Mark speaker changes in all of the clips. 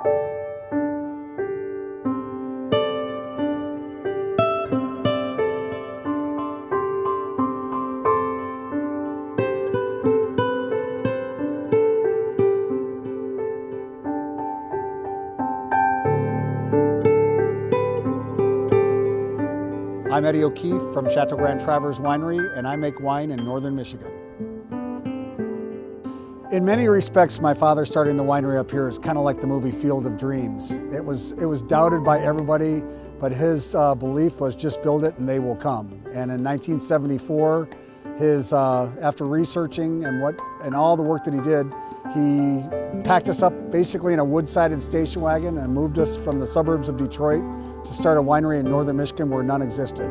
Speaker 1: I'm Eddie O'Keefe from Chateau Grand Traverse Winery, and I make wine in northern Michigan. In many respects, my father starting the winery up here is kind of like the movie Field of Dreams. It was doubted by everybody, but his belief was just build it and they will come. And in 1974, after researching and all the work that he did, he packed us up basically in a wood-sided station wagon and moved us from the suburbs of Detroit to start a winery in northern Michigan where none existed.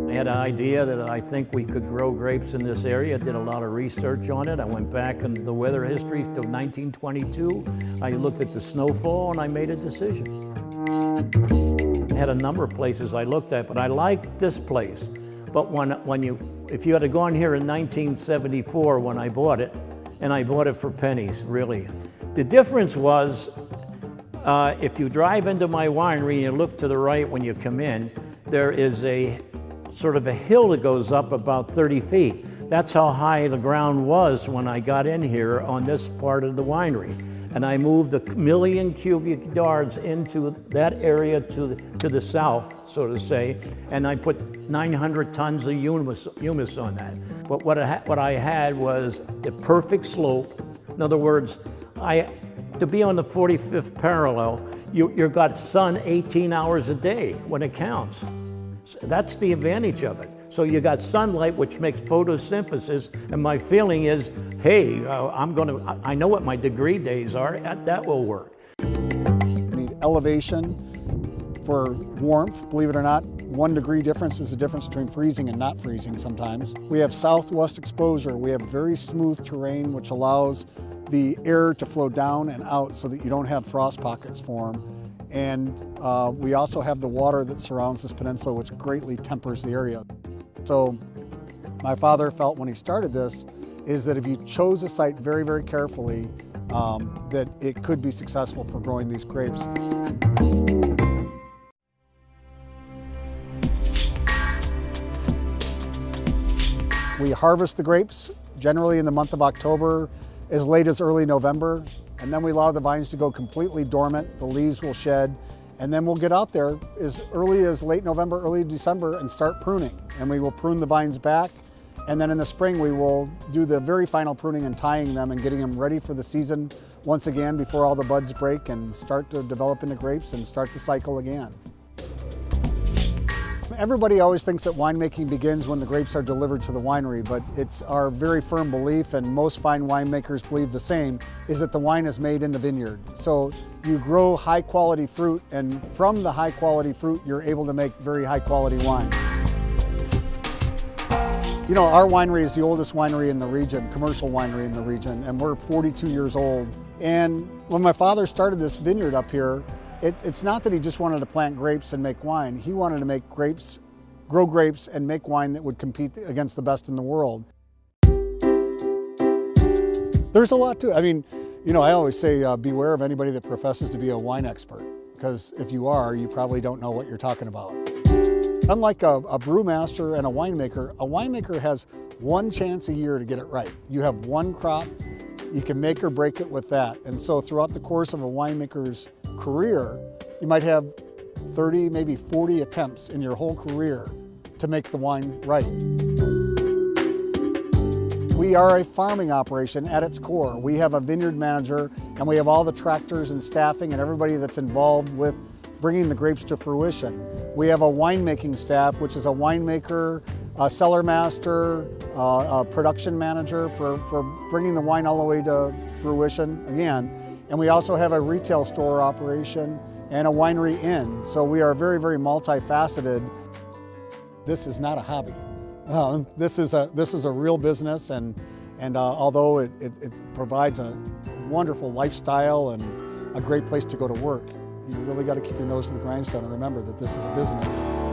Speaker 2: I had an idea that I think we could grow grapes in this area. I did a lot of research on it. I went back into the weather history to 1922. I looked at the snowfall and I made a decision. I had a number of places I looked at, but I liked this place. But if you had to go in here in 1974 when I bought it, and I bought it for pennies, really. The difference was, if you drive into my winery and you look to the right when you come in, there is a sort of a hill that goes up about 30 feet. That's how high the ground was when I got in here on this part of the winery. And I moved 1 million cubic yards into that area to the south, so to say, and I put 900 tons of humus on that. But what I had was the perfect slope. In other words, to be on the 45th parallel, you've got sun 18 hours a day when it counts. So that's the advantage of it. So you got sunlight, which makes photosynthesis, and my feeling is, hey, I know what my degree days are, that will work.
Speaker 1: We need elevation for warmth. Believe it or not, 1 degree difference is the difference between freezing and not freezing sometimes. We have southwest exposure. We have very smooth terrain, which allows the air to flow down and out so that you don't have frost pockets form. And we also have the water that surrounds this peninsula, which greatly tempers the area. So my father felt when he started this is that if you chose a site very, very carefully, that it could be successful for growing these grapes. We harvest the grapes generally in the month of October, as late as early November, and then we allow the vines to go completely dormant. The leaves will shed, and then we'll get out there as early as late November, early December and start pruning. And we will prune the vines back, and then in the spring we will do the very final pruning and tying them and getting them ready for the season once again before all the buds break and start to develop into grapes and start the cycle again. Everybody always thinks that winemaking begins when the grapes are delivered to the winery, but it's our very firm belief, and most fine winemakers believe the same, is that the wine is made in the vineyard. So you grow high quality fruit, and from the high quality fruit, you're able to make very high quality wine. You know, our winery is the oldest winery in the region, commercial winery in the region, and we're 42 years old. And when my father started this vineyard up here, it's not that he just wanted to plant grapes and make wine. He wanted to make grapes, grow grapes and make wine that would compete against the best in the world. There's a lot to it. I mean, you know, I always say beware of anybody that professes to be a wine expert, because if you are, you probably don't know what you're talking about. Unlike a brewmaster and a winemaker has one chance a year to get it right. You have one crop, you can make or break it with that. And so throughout the course of a winemaker's career, you might have 30, maybe 40 attempts in your whole career to make the wine right. We are a farming operation at its core. We have a vineyard manager, and we have all the tractors and staffing and everybody that's involved with bringing the grapes to fruition. We have a winemaking staff, which is a winemaker, a cellar master, a production manager for bringing the wine all the way to fruition again. And we also have a retail store operation and a winery inn. So we are very, very multifaceted. This is not a hobby. This is a real business, and although it provides a wonderful lifestyle and a great place to go to work, you really got to keep your nose to the grindstone and remember that this is a business.